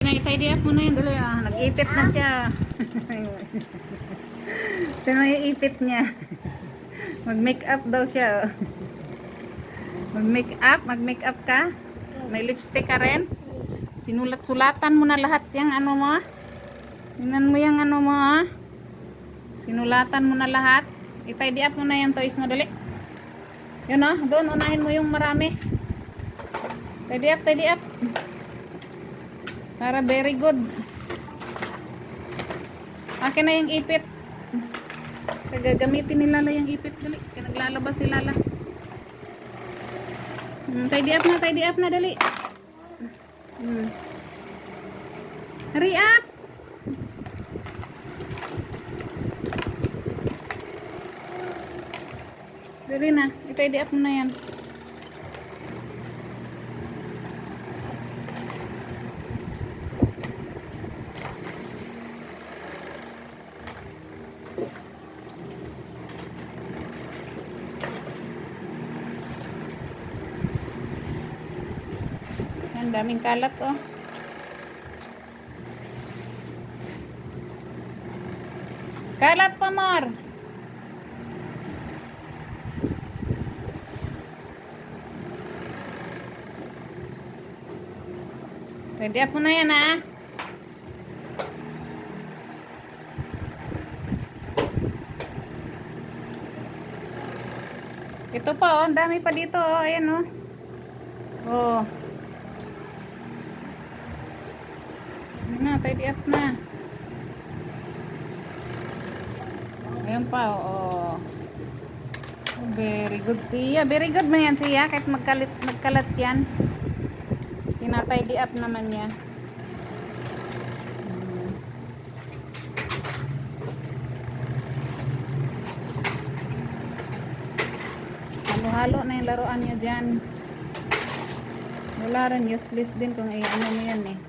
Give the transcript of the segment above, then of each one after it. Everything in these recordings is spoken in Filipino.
na, i-tidy up mo na yun. Dali, nag-ipit na siya. Ito na yung ipit niya. Mag-make up daw siya. Mag-make up ka? May lipstick ka rin? Sinulat-sulatan mo na lahat yung ano mo. Tingnan mo yung ano mo. Sinulatan mo na lahat. I-tidy up mo na yung toys mo. Dali. Yun o. Doon unahin mo yung marami. Tidy up, tidy up. Para very good. Akin na yung ipit. Gagamitin ni Lala yung ipit. Dali. Kaya naglalabas si Lala. Tidy up na, dali. Hurry up. Dali na, i-tidy up mo na yan. Yan, daming kalat oh. Kalat pa, Mar. Tidy up mo na yan ah. Ito pa oh, ang dami pa dito oh, ayan oh. Oh. Ayan na, tidy up na. Ayan pa oh. Very good siya. Very good man yan siya. Kahit magkalat yan. Tinatidy up naman niya. Halo-halo na yung laruan niya dyan. Wala rin. Useless din kung i-ano mo yan eh.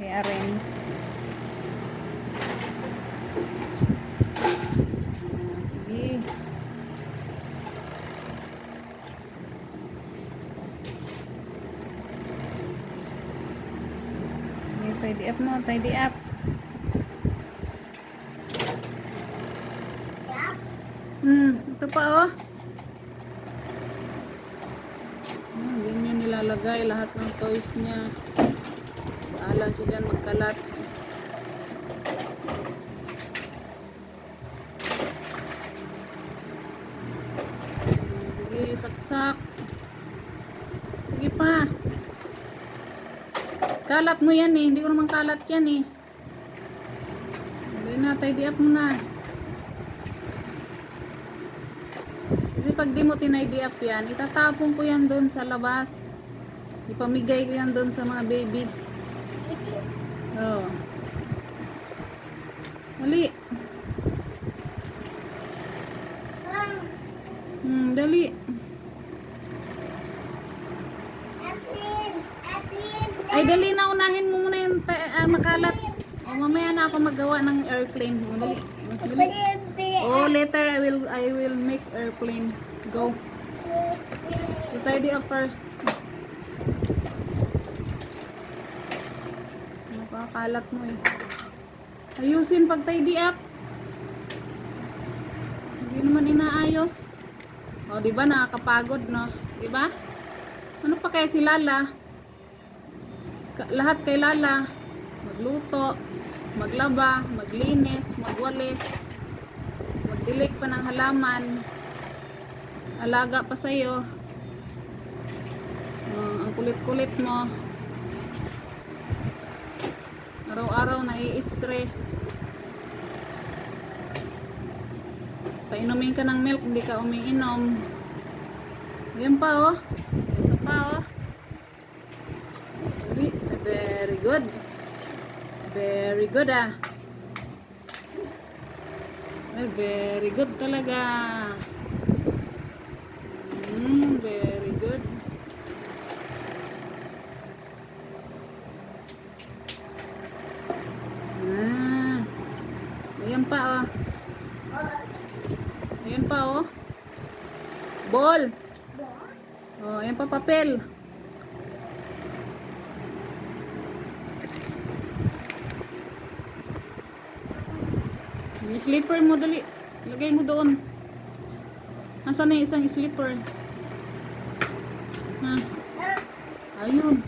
I-arrange. Sige. Tidy up mo, tidy up. Ito pa oh. Ganyan nilalagay lahat ng toys niya. Bahala siya dyan magkalat. Sige, saksak. Sige pa. Kalat mo yan eh. Hindi ko naman kalat yan eh. Hindi na, tidy up mo na. Kasi pag di mo tinidy up yan, itatapon ko yan doon sa labas. Ipamigay ko yan doon sa mga baby. Oh. Dali. Dali. Ay, dali na, unahin mo muna yung makalat. O, mamaya na ako magawa ng airplane. O, dali. Dali. Oh, later I will make airplane. Go. So, tidy up first. Nakakalat mo eh. Ayusin pag tidy up. Hindi naman inaayos. O, diba nakakapagod, no? Diba? Ano pa kaya si Lala? Lahat kay Lala, magluto, maglaba, maglinis, magwalis, magdilig pa ng halaman, alaga pa sa'yo. Ang kulit-kulit mo, araw-araw nai-stress. Painumin ka ng milk, hindi ka umiinom. Yan pa oh, ito pa oh. Very good. Very good ah. Very good talaga. Very good. Ayan pa oh. Ayan pa oh. Ball. Oh, ayan pa papel. Slipper mo, dali. Ilagay mo doon. Nasaan na yung isang slipper? Ha? Ayun.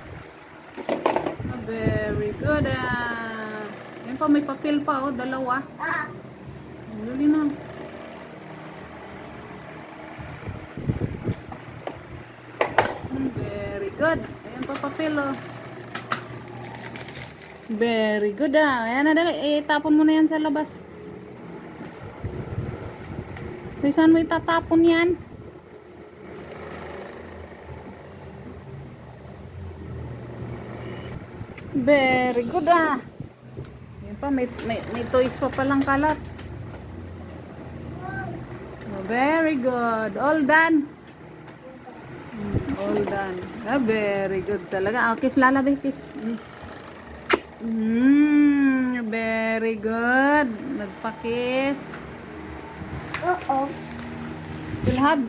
Very good. Yan pa, may papel pa, oh. Dalawa. Dali na. Very good. Ayan pa papel, oh. Very good, Ayan na, dali. Tapon mo na yan sa labas. Saan mo itatapon yan? Very good, Yan pa, may toys pa palang kalat. Very good. All done. All done. Very good talaga. Kiss lalabi, kiss. Very good. Nagpa-kiss. Still have.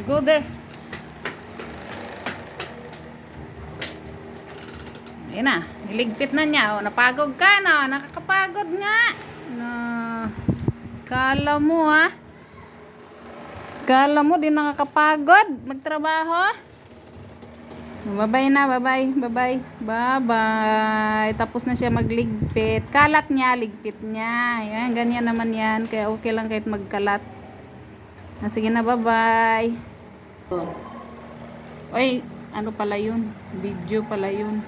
Go there. Ayan na. Niligpit na niya. Napagod ka na. Nakakapagod nga. Kala mo, Kala mo, di nakakapagod magtrabaho. Bye-bye na, bye-bye, bye-bye, bye-bye. Tapos na siya magligpit. Kalat niya, ligpit niya. Ayan, ganyan naman yan. Kaya okay lang kahit magkalat. Sige na, bye-bye. Oy, ano pala yun? Video pala yun.